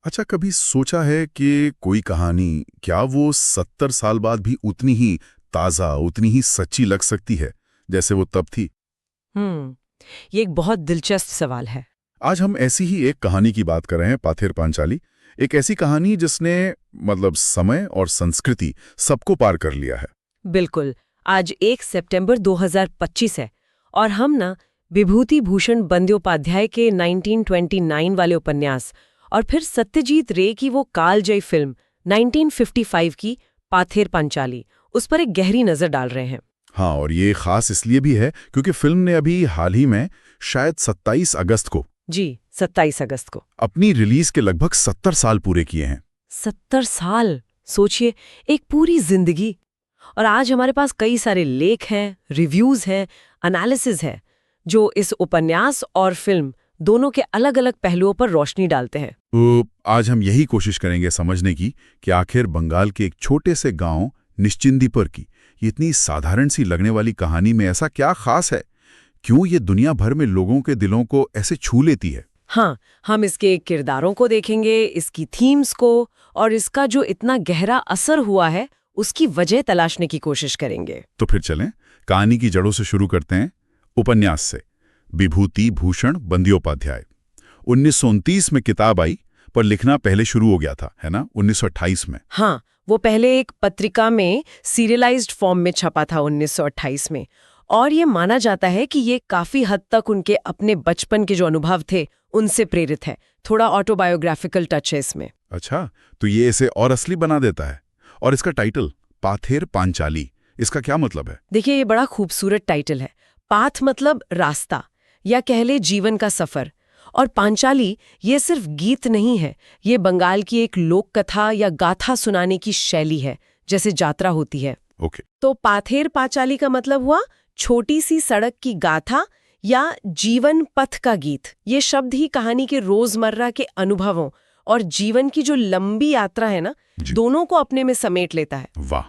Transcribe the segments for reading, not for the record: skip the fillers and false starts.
अच्छा, कभी सोचा है कि कोई कहानी क्या वो 70 साल बाद भी उतनी ही ताज़ा, उतनी ही सच्ची लग सकती है जैसे वो तब थी? हम्म ये एक बहुत दिलचस्प सवाल है। आज हम ऐसी ही एक कहानी की बात कर रहे हैं, पाथेर पांचाली। एक ऐसी कहानी जिसने मतलब समय और संस्कृति सबको पार कर लिया है। बिल्कुल। आज 1 सितंबर 2025 है और हम ना विभूति भूषण बंद्योपाध्याय के 1929 वाले उपन्यास और फिर सत्यजीत रे की वो कालजयी फिल्म 1955 की पाथेर पांचाली उस पर एक गहरी नजर डाल रहे हैं। हाँ, और ये खास इसलिए भी है क्योंकि फिल्म ने अभी हाल ही में शायद 27 अगस्त को जी, 27 अगस्त को। अपनी रिलीज के लगभग 70 साल पूरे किए हैं। 70 साल, सोचिए, एक पूरी जिंदगी। और आज हमारे पास कई सारे लेख हैं, रिव्यूज हैं, एनालिसिस है जो इस उपन्यास और फिल्म दोनों के अलग-अलग पहलुओं पर रोशनी डालते हैं। तो आज हम यही कोशिश करेंगे समझने की कि आखिर बंगाल के एक छोटे से गांव निश्चिंदीपुर की ये इतनी साधारण सी लगने वाली कहानी में ऐसा क्या खास है, क्यों ये दुनिया भर में लोगों के दिलों को ऐसे छू लेती है। हाँ, हम इसके किरदारों को देखेंगे, इसकी थीम्स को, और इसका जो इतना गहरा असर हुआ है उसकी वजह तलाशने की कोशिश करेंगे। तो फिर चलें कहानी की जड़ों से शुरू करते हैं, उपन्यास से। विभूति भूषण बंद्योपाध्याय 1929 में किताब आई, पर लिखना पहले शुरू हो गया था, है ना, 1928 में। हाँ, वो पहले एक पत्रिका में सीरियलाइज्ड फॉर्म में छपा था 1928 में, और ये माना जाता है कि ये काफी हद तक उनके अपने बचपन के जो अनुभव थे उनसे प्रेरित है। थोड़ा ऑटोबायोग्राफिकल टच है इसमें। अच्छा, तो ये इसे और असली बना देता है। और इसका टाइटल पाथेर पांचाली, इसका क्या मतलब है? देखिए, ये बड़ा खूबसूरत टाइटल है। पाथ मतलब रास्ता, या कह ले जीवन का सफर, और पांचाली ये सिर्फ गीत नहीं है, ये बंगाल की एक लोक कथा या गाथा सुनाने की शैली है, जैसे यात्रा होती है। ओके। तो पाथेर पांचाली का मतलब हुआ छोटी सी सड़क की गाथा या जीवन पथ का गीत। ये शब्द ही कहानी के रोजमर्रा के अनुभवों और जीवन की जो लंबी यात्रा है ना, दोनों को अपने में समेट लेता है। वाह,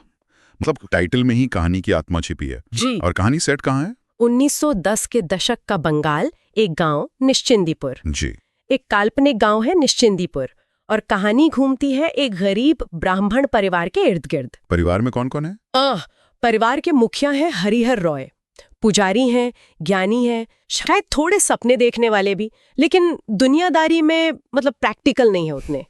मतलब टाइटल में ही कहानी की आत्मा छिपी है। जी। और कहानी सेट कहाँ है? 1910 के दशक का बंगाल, एक गांव निश्चिंदीपुर। जी। एक काल्पनिक गांव है निश्चिंदीपुर, और कहानी घूमती है एक गरीब ब्राह्मण परिवार के इर्द गिर्द। परिवार में कौन कौन है? परिवार के मुखिया हैं हरिहर रॉय, पुजारी हैं, ज्ञानी हैं, शायद थोड़े सपने देखने वाले भी, लेकिन दुनियादारी में मतलब प्रैक्टिकल नहीं है उतने।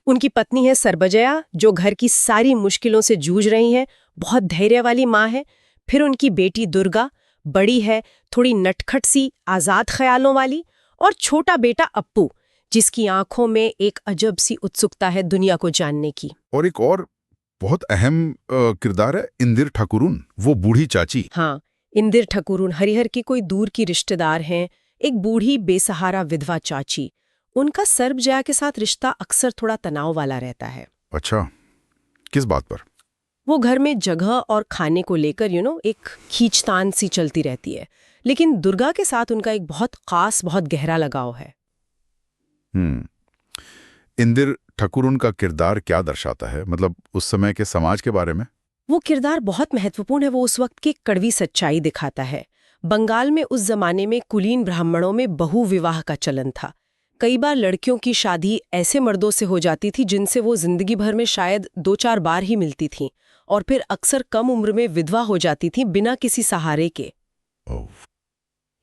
उनकी पत्नी है सरबजया, जो घर की सारी मुश्किलों से जूझ रही है, बहुत धैर्य वाली माँ है। फिर उनकी बेटी दुर्गा, बड़ी है, थोड़ी नटखट सी, आजाद ख्यालों वाली, और छोटा बेटा अप्पू, जिसकी आंखों में एक अजब सी उत्सुकता है दुनिया को जानने की। और एक और बहुत अहम किरदार है इंदिर ठाकुरुन, वो बूढ़ी चाची। हाँ, इंदिर ठाकुरुन हरिहर की कोई दूर की रिश्तेदार हैं, एक बूढ़ी बेसहारा विधवा चाची। उनका सरबजया के साथ रिश्ता अक्सर थोड़ा तनाव वाला रहता है। अच्छा, किस बात पर? वो घर में जगह और खाने को लेकर एक खींचतान सी चलती रहती है, लेकिन दुर्गा के साथ उनका एक बहुत खास, बहुत गहरा लगाव है। इंदिर ठाकुरुन का किरदार क्या दर्शाता है, मतलब उस समय के समाज के बारे में? वो किरदार बहुत महत्वपूर्ण है। वो उस वक्त की कड़वी सच्चाई दिखाता है। बंगाल में उस जमाने में कुलीन ब्राह्मणों में बहु विवाह का चलन था। कई बार लड़कियों की शादी ऐसे मर्दों से हो जाती थी जिनसे वो जिंदगी भर में शायद 2-4 बार ही मिलती थीं, और फिर अक्सर कम उम्र में विधवा हो जाती थीं बिना किसी सहारे के।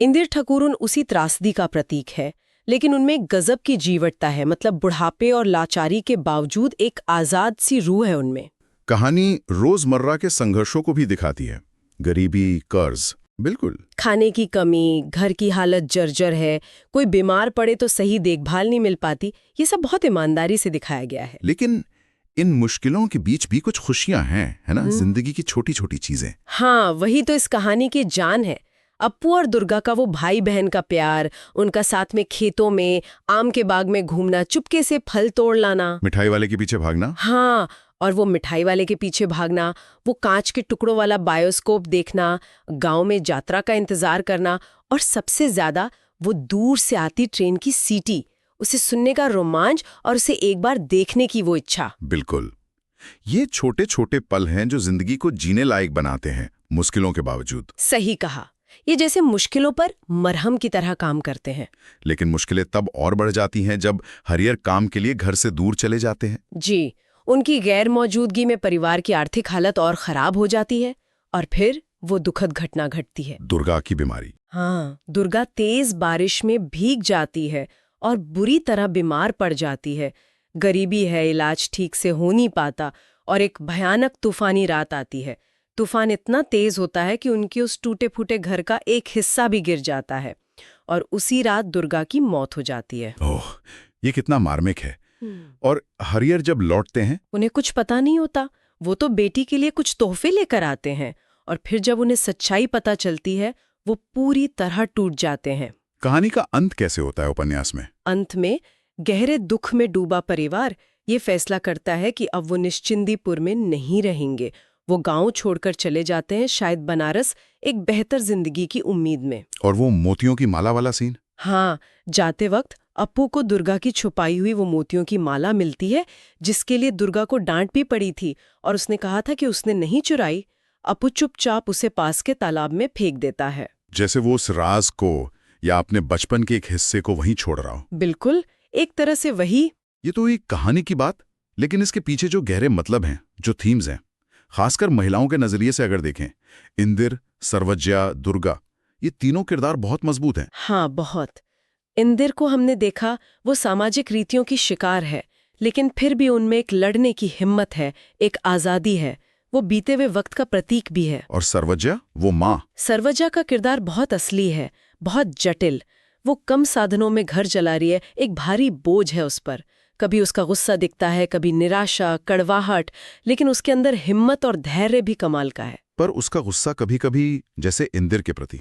इंदिर ठाकुरुन उसी त्रासदी का प्रतीक है, लेकिन उनमें गजब की जीवटता है। मतलब बुढ़ापे और लाचारी के बावजूद एक आजाद सी रूह है उनमें। कहानी रोजमर्रा के संघर्षों को भी दिखाती है, गरीबी, कर्ज, बिल्कुल, खाने की कमी, घर की हालत जर्जर है, कोई बीमार पड़े तो सही देखभाल नहीं मिल पाती। ये सब बहुत ईमानदारी से दिखाया गया है। लेकिन इन मुश्किलों के बीच भी कुछ खुशियां हैं, है ना, जिंदगी की छोटी छोटी चीजें। हाँ, वही तो इस कहानी की जान है। अप्पू और दुर्गा का वो भाई बहन का प्यार, उनका साथ में खेतों में आम के बाग में घूमना, चुपके से फल तोड़ लाना, मिठाई वाले के पीछे भागना। हाँ, और वो मिठाई वाले के पीछे भागना, वो कांच के टुकड़ों वाला बायोस्कोप देखना, गांव में यात्रा का इंतजार करना, और सबसे ज्यादा वो दूर से आती ट्रेन की सीटी, उसे सुनने का रोमांच और उसे एक बार देखने की वो इच्छा। बिल्कुल, ये छोटे छोटे पल हैं जो जिंदगी को जीने लायक बनाते हैं, मुश्किलों के बावजूद। सही कहा। ये जैसे मुश्किलों पर मरहम की तरह काम करते हैं। लेकिन मुश्किलें तब और बढ़ जाती हैं जब हरियर काम के लिए घर से दूर चले जाते हैं। जी, उनकी गैर मौजूदगी में परिवार की आर्थिक हालत और खराब हो जाती है और फिर वो दुखद घटना घटती है। दुर्गा की बीमारी। हाँ, दुर्गा तेज बारिश में भीग जाती है और बुरी तरह बीमार पड़ जाती है। गरीबी है, इलाज ठीक से हो नहीं पाता और एक भयानक तूफानी रात आती है। तूफान इतना तेज होता है कि उनके उस टूटे फूटे घर का एक हिस्सा भी गिर जाता है और उसी रात दुर्गा की मौत हो जाती है। ओह, ये कितना मार्मिक है। और हरियर जब लौटते हैं, उन्हें कुछ पता नहीं होता। वो तो बेटी के लिए कुछ तोहफे लेकर आते हैं और फिर जब उन्हें सच्चाई पता चलती है वो पूरी तरह टूट जाते हैं। कहानी का अंत कैसे होता है उपन्यास में? अंत में गहरे दुख में डूबा परिवार ये फैसला करता है कि अब वो निश्चिंदीपुर में नहीं रहेंगे। वो गांव छोड़कर चले जाते हैं, शायद बनारस, एक बेहतर जिंदगी की उम्मीद में। और वो मोतियों की माला वाला सीन? हाँ, जाते वक्त अप्पू को दुर्गा की छुपाई हुई वो मोतियों की माला मिलती है, जिसके लिए दुर्गा को डांट भी पड़ी थी और उसने कहा था कि उसने नहीं चुराई। अप्पू चुपचाप उसे पास के तालाब में फेंक देता है। जैसे वो उस राज को या अपने बचपन के एक हिस्से को वहीं छोड़ रहा हो। बिल्कुल, एक तरह से वही। ये तो एक कहानी की बात, लेकिन इसके पीछे जो गहरे मतलब हैं, जो थीम्स हैं, खासकर महिलाओं के नजरिए से अगर देखें, इंदिर, सर्वज्ञा, दुर्गा, ये तीनों किरदार बहुत मजबूत हैं। हाँ, बहुत। इंदिर को हमने देखा, वो सामाजिक रीतियों की शिकार है, लेकिन फिर भी उनमें एक लड़ने की हिम्मत है, एक आज़ादी है। वो बीते हुए वक्त का प्रतीक भी है। और सर्वज्ञा, वो माँ। सर्वज्ञा का किरदार बहुत असली है, बहुत जटिल। वो कम साधनों में घर चला रही है, एक भारी बोझ है उस पर। कभी उसका गुस्सा दिखता है, कभी निराशा, कड़वाहट, लेकिन उसके अंदर हिम्मत और धैर्य भी कमाल का है। पर उसका गुस्सा कभी-कभी, जैसे इंदिर के प्रति,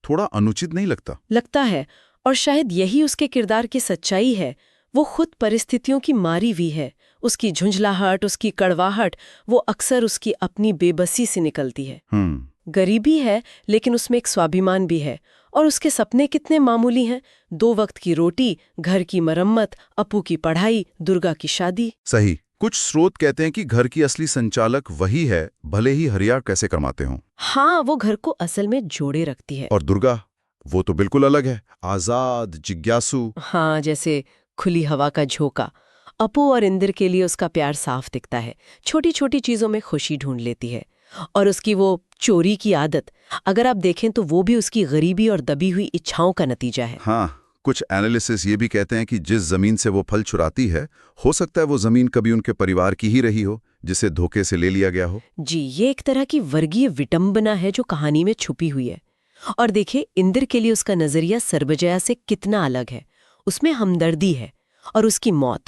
थोड़ा अनुचित नहीं लगता है, और शायद यही उसके किरदार की सच्चाई है। वो खुद परिस्थितियों की मारी हुई है। उसकी झुंझलाहट, उसकी कड़वाहट, वो अक्सर उसकी अपनी बेबसी से निकलती है। गरीबी है, लेकिन उसमें एक स्वाभिमान भी है। और उसके सपने कितने मामूली हैं, 2 वक्त की रोटी, घर की मरम्मत, अप्पू की पढ़ाई, दुर्गा की शादी। सही। कुछ स्रोत कहते हैं कि घर की असली संचालक वही है, भले ही हरिया कैसे कमाते हों। हाँ, वो घर को असल में जोड़े रखती है। और दुर्गा, वो तो बिल्कुल अलग है, आजाद, जिज्ञासु। हाँ, जैसे खुली हवा का झोंका। अप्पू और इंदिर के लिए उसका प्यार साफ दिखता है। छोटी छोटी चीजों में खुशी ढूंढ लेती है। और उसकी वो चोरी की आदत, अगर आप देखें तो वो भी उसकी गरीबी और दबी हुई इच्छाओं का नतीजा है। हाँ, कुछ एनालिसिस ये भी कहते हैं कि जिस जमीन से वो फल चुराती है, हो सकता है वो जमीन कभी उनके परिवार की ही रही हो, जिसे धोखे से ले लिया गया हो। जी, ये एक तरह की वर्गीय विटंबना है जो कहानी में छुपी हुई है। और देखिए, इंदिर के लिए उसका नजरिया सर्वजया से कितना अलग है। उसमें हमदर्दी है, और उसकी मौत,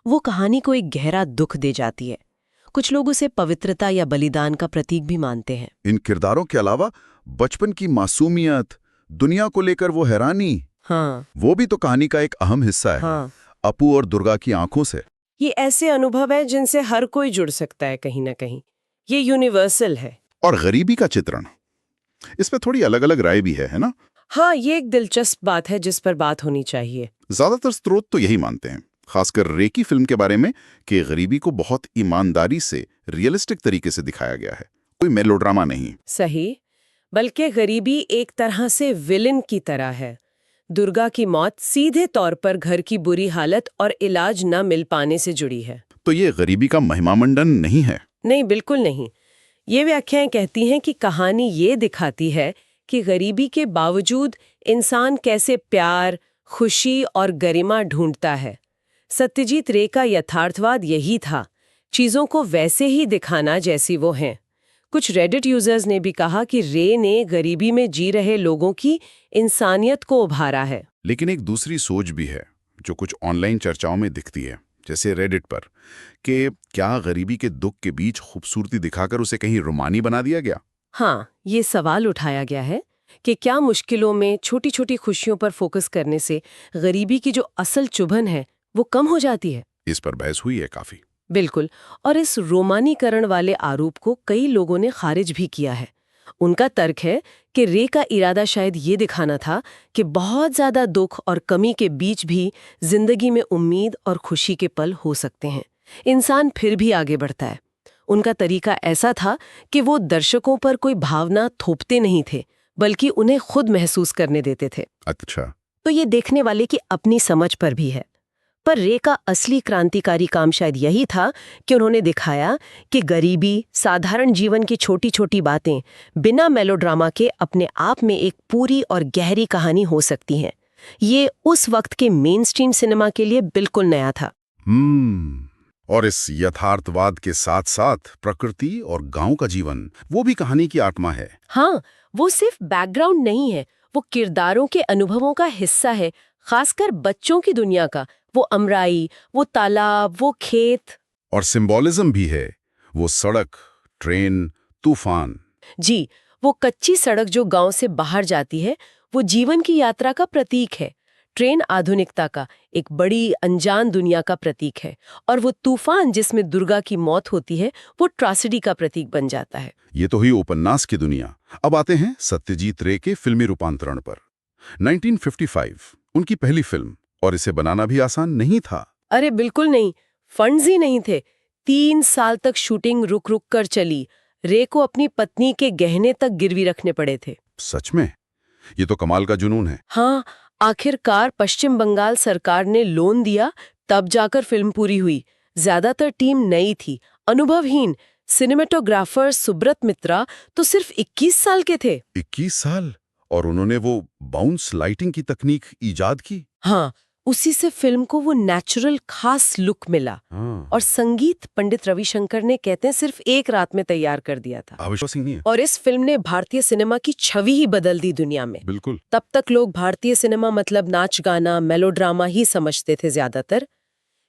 वो कहानी को एक गहरा दुख दे जाती है। कुछ लोग उसे पवित्रता या बलिदान का प्रतीक भी मानते हैं। इन किरदारों के अलावा बचपन की मासूमियत, दुनिया को लेकर वो हैरानी, हाँ, वो भी तो कहानी का एक अहम हिस्सा है। हाँ। अप्पू और दुर्गा की आंखों से। ये ऐसे अनुभव है जिनसे हर कोई जुड़ सकता है कहीं ना कहीं। ये यूनिवर्सल है। और गरीबी का चित्रण, इस पे थोड़ी अलग अलग राय भी है ना? हाँ, ये एक दिलचस्प बात है जिस पर बात होनी चाहिए। ज्यादातर स्रोत तो यही मानते हैं, खासकर रे की फिल्म के बारे में, कि गरीबी को बहुत ईमानदारी से, रियलिस्टिक तरीके से दिखाया गया है, कोई मेलोड्रामा नहीं। सही, बल्कि गरीबी एक तरह से विलेन की तरह है। दुर्गा की मौत सीधे तौर पर घर की बुरी हालत और इलाज न मिल पाने से जुड़ी है। तो ये गरीबी का महिमामंडन नहीं है? नहीं, बिल्कुल नहीं। ये व्याख्याएं कहती हैं कि कहानी ये दिखाती है कि गरीबी के बावजूद इंसान कैसे प्यार, खुशी और गरिमा ढूंढता है। सत्यजीत रे का यथार्थवाद यही था, चीजों को वैसे ही दिखाना जैसी वो हैं। कुछ रेडिट यूजर्स ने भी कहा कि रे ने गरीबी में जी रहे लोगों की इंसानियत को उभारा है। लेकिन एक दूसरी सोच भी है जो कुछ ऑनलाइन चर्चाओं में दिखती है, जैसे रेडिट पर, कि क्या गरीबी के दुख के बीच खूबसूरती दिखाकर उसे कहीं रोमानी बना दिया गया? हाँ, ये सवाल उठाया गया है कि क्या मुश्किलों में छोटी छोटी खुशियों पर फोकस करने से गरीबी की जो असल चुभन है वो कम हो जाती है। इस पर बहस हुई है काफी। बिल्कुल, और इस रोमानीकरण वाले आरोप को कई लोगों ने खारिज भी किया है। उनका तर्क है कि रे का इरादा शायद ये दिखाना था कि बहुत ज्यादा दुख और कमी के बीच भी जिंदगी में उम्मीद और खुशी के पल हो सकते हैं। इंसान फिर भी आगे बढ़ता है। उनका तरीका ऐसा था कि वो दर्शकों पर कोई भावना थोपते नहीं थे, बल्कि उन्हें खुद महसूस करने देते थे। अच्छा। तो ये देखने वाले की अपनी समझ पर भी है। पर रे का असली क्रांतिकारी काम शायद यही था कि उन्होंने दिखाया कि गरीबी, साधारण जीवन की छोटी छोटी बातें बिना मेलोड्रामा के अपने आप में एक पूरी और गहरी कहानी हो सकती हैं। ये उस वक्त के मेन स्ट्रीम सिनेमा के लिए बिल्कुल नया था। और इस यथार्थवाद के साथ साथ प्रकृति और गांव का जीवन, वो भी कहानी की आत्मा है। हाँ, वो सिर्फ बैकग्राउंड नहीं है, वो किरदारों के अनुभवों का हिस्सा है, खासकर बच्चों की दुनिया का। वो अमराई, वो तालाब, वो खेत। और सिंबॉलिज्म भी है, वो सड़क, ट्रेन, तूफान। जी, वो कच्ची सड़क जो गांव से बाहर जाती है, वो जीवन की यात्रा का प्रतीक है। ट्रेन आधुनिकता का, एक बड़ी अनजान दुनिया का प्रतीक है। और वो तूफान जिसमें दुर्गा की मौत होती है, वो ट्रेजेडी का प्रतीक बन जाता है। ये तो हुई उपन्यास की दुनिया। अब आते हैं सत्यजीत रे के फिल्मी रूपांतरण पर। 1955 उनकी पहली फिल्म, और इसे बनाना भी आसान नहीं था। अरे बिल्कुल नहीं, फंड्स ही नहीं थे। 3 साल तक शूटिंग रुक रुक कर चली। रे को अपनी पत्नी के गहने तक गिरवी रखने पड़े थे। सच में? ये तो कमाल का जुनून है। हाँ, आखिरकार पश्चिम बंगाल सरकार ने लोन दिया, तब जाकर फिल्म पूरी हुई। ज्यादातर टीम नई थी, अनुभवहीन। सिनेमेटोग्राफर सुब्रत मित्रा तो सिर्फ 21 साल के थे। 21 साल? और उन्होंने वो बाउंस लाइटिंग की तकनीक इजाद की? हाँ, उसी से फिल्म को वो नेचुरल खास लुक मिला। और संगीत पंडित रविशंकर ने कहते हैं सिर्फ एक रात में तैयार कर दिया था। अविश्वसनीय नहीं है। और इस फिल्म ने भारतीय सिनेमा की छवि ही बदल दी दुनिया में। बिल्कुल। तब तक लोग भारतीय सिनेमा मतलब नाच गाना, मेलोड्रामा ही समझते थे ज्यादातर।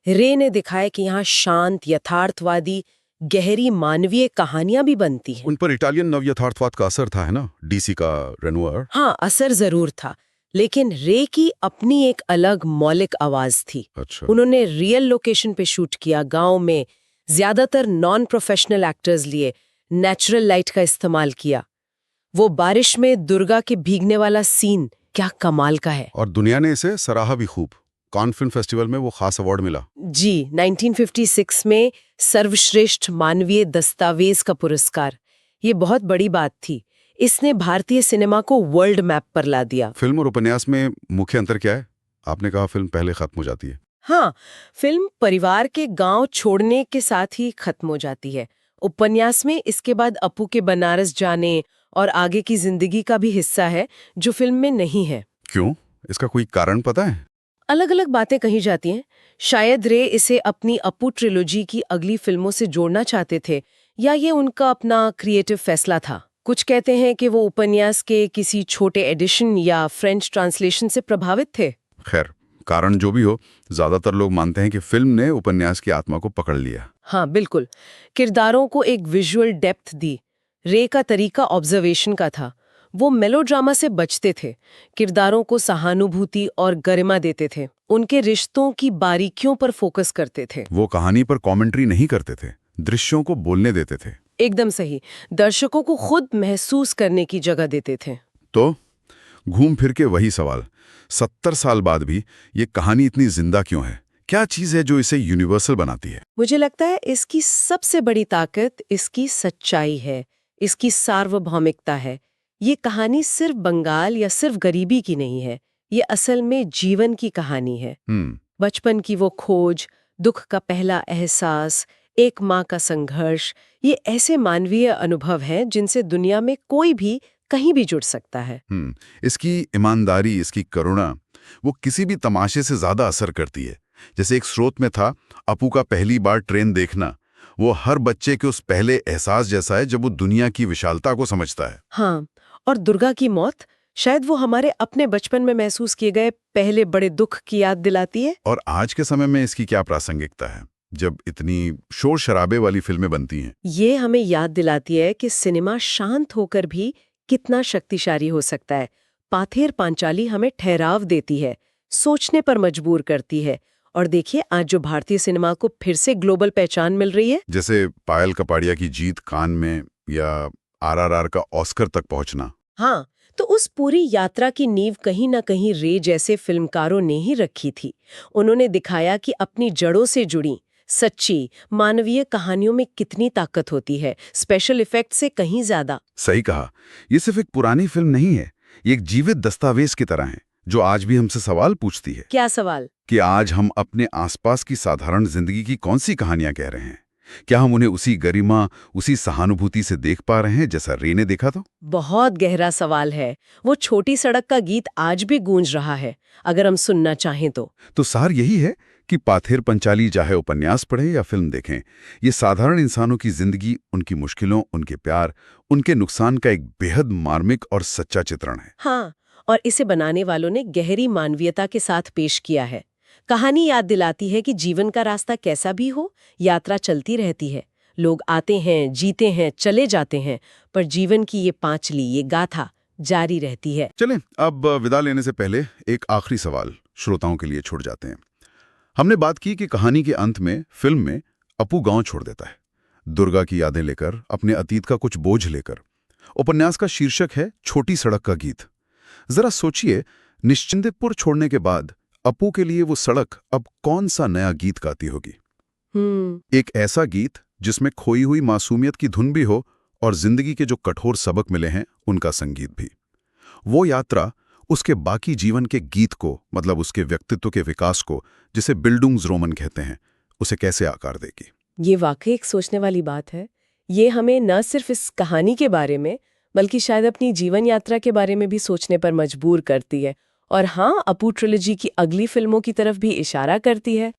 रे ने दिखाया कि यहाँ शांत, यथार्थवादी, गहरी मानवीय कहानियां भी बनती हैं। उन पर इटालियन नव यथार्थवाद का असर था, है ना? डीसी का रेनोयर। हाँ, असर जरूर था, लेकिन रे की अपनी एक अलग मौलिक आवाज थी। अच्छा। उन्होंने रियल लोकेशन पे शूट किया, गांव में, ज्यादातर नॉन प्रोफेशनल एक्टर्स लिए, नेचुरल लाइट का इस्तेमाल किया। वो बारिश में दुर्गा के भीगने वाला सीन क्या कमाल का है। और दुनिया ने इसे सराहा भी खूब। कान फिल्म फेस्टिवल में वो खास अवार्ड मिला। जी, 1956 में सर्वश्रेष्ठ मानवीय दस्तावेज का पुरस्कार। ये बहुत बड़ी बात थी। इसने भारतीय सिनेमा को वर्ल्ड मैप पर ला दिया। फिल्म और उपन्यास में मुख्य अंतर क्या है? आपने कहा फिल्म पहले खत्म हो जाती है। हाँ, फिल्म परिवार के गांव छोड़ने के साथ ही खत्म हो जाती है। उपन्यास में इसके बाद अपू के बनारस जाने और आगे की जिंदगी का भी हिस्सा है, जो फिल्म में नहीं है। क्यों? इसका कोई कारण पता है? अलग अलग बातें कही जाती हैं। शायद रे इसे अपनी अपू ट्रिलोजी की अगली फिल्मों से जोड़ना चाहते थे, या ये उनका अपना क्रिएटिव फैसला था। कुछ कहते हैं कि वो उपन्यास के किसी छोटे एडिशन या फ्रेंच ट्रांसलेशन से प्रभावित थे। खैर, कारण जो भी हो, ज्यादातर लोग मानते हैं कि फिल्म ने उपन्यास की आत्मा को पकड़ लिया। हाँ, बिल्कुल। किरदारों को एक विजुअल डेप्थ दी। रे का तरीका ऑब्जर्वेशन का था। वो मेलोड्रामा से बचते थे, किरदारों को सहानुभूति और गरिमा देते थे, उनके रिश्तों की बारीकियों पर फोकस करते थे। वो कहानी पर कमेंट्री नहीं करते थे, दृश्यों को बोलने देते थे। एकदम सही, दर्शकों को खुद महसूस करने की जगह देते थे। तो घूम फिर के वही सवाल, 70 साल बाद भी ये कहानी इतनी जिंदा क्यों है? क्या चीज है जो इसे यूनिवर्सल बनाती है? मुझे लगता है इसकी सबसे बड़ी ताकत इसकी सच्चाई है, इसकी सार्वभौमिकता है। ये कहानी सिर्फ बंगाल या सिर्फ गरीबी की नहीं है, ये असल में जीवन की कहानी है। बचपन की वो खोज, दुख का पहला एहसास, एक माँ का संघर्ष, ये ऐसे मानवीय अनुभव हैं जिनसे दुनिया में कोई भी कहीं भी जुड़ सकता है। इसकी ईमानदारी, इसकी करुणा, वो किसी भी तमाशे से ज्यादा असर करती है। जैसे एक स्रोत में था, अपू का पहली बार ट्रेन देखना, वो हर बच्चे के उस पहले एहसास जैसा है जब वो दुनिया की विशालता को समझता है। हाँ, और दुर्गा की मौत शायद वो हमारे अपने बचपन में महसूस किए गए पहले बड़े दुख की याद दिलाती है। और आज के समय में इसकी क्या प्रासंगिकता है, जब इतनी शोर शराबे वाली फिल्में बनती हैं? ये हमें याद दिलाती है कि सिनेमा शांत होकर भी कितना शक्तिशाली हो सकता है। पाथेर पांचाली हमें ठहराव देती है, सोचने पर मजबूर करती है। और देखिए, आज जो भारतीय सिनेमा को फिर से ग्लोबल पहचान मिल रही है, जैसे पायल कपाड़िया की जीत कान में, या आरआरआर का ऑस्कर तक पहुंचना। हाँ, तो उस पूरी यात्रा की नींव कहीं ना कहीं रे जैसे फिल्मकारों ने ही रखी थी। उन्होंने दिखाया कि अपनी जड़ों से जुड़ी, सच्ची मानवीय कहानियों में कितनी ताकत होती है, स्पेशल इफेक्ट से कहीं ज्यादा। सही कहा। ये सिर्फ एक पुरानी फिल्म नहीं है, ये एक जीवित दस्तावेज की तरह है जो आज भी हमसे सवाल पूछती है क्या सवाल? कि आज हम अपने आसपास की साधारण जिंदगी की कौन सी कहानियां कह रहे हैं। क्या हम उन्हें उसी गरिमा, उसी सहानुभूति से देख पा रहे हैं जैसा रे ने देखा था? बहुत गहरा सवाल है। वो छोटी सड़क का गीत आज भी गूंज रहा है, अगर हम सुनना चाहें तो सार यही है कि पाथेर पंचाली चाहे उपन्यास पढ़ें या फिल्म देखें, ये साधारण इंसानों की जिंदगी, उनकी मुश्किलों, उनके प्यार, उनके नुकसान का एक बेहद मार्मिक और सच्चा चित्रण है। हाँ, और इसे बनाने वालों ने गहरी मानवीयता के साथ पेश किया है। कहानी याद दिलाती है कि जीवन का रास्ता कैसा भी हो, यात्रा चलती रहती है। लोग आते हैं, जीते हैं, चले जाते हैं, पर जीवन की ये पांचली, ये गाथा जारी रहती है। चलें, अब विदा लेने से पहले एक आखिरी सवाल श्रोताओं के लिए छोड़ जाते हैं। हमने बात की कि कहानी के अंत में, फिल्म में, अपू गांव छोड़ देता है, दुर्गा की यादें लेकर, अपने अतीत का कुछ बोझ लेकर। उपन्यास का शीर्षक है छोटी सड़क का गीत। जरा सोचिए, निश्चिंतपुर छोड़ने के बाद अपू के लिए वो सड़क अब कौन सा नया गीत गाती होगी। एक ऐसा गीत जिसमें खोई हुई मासूमियत की धुन भी हो और जिंदगी के जो कठोर सबक मिले हैं उनका संगीत भी। वो यात्रा उसके बाकी जीवन के गीत को, मतलब उसके व्यक्तित्व के विकास को, जिसे बिल्डुंग्सरोमन कहते हैं, उसे कैसे आकार देगी। ये वाकई एक सोचने वाली बात है। ये हमें न सिर्फ इस कहानी के बारे में, बल्कि शायद अपनी जीवन यात्रा के बारे में भी सोचने पर मजबूर करती है। और हाँ, अपू ट्रिलॉजी की अगली फिल्मों की तरफ भी इशारा करती है।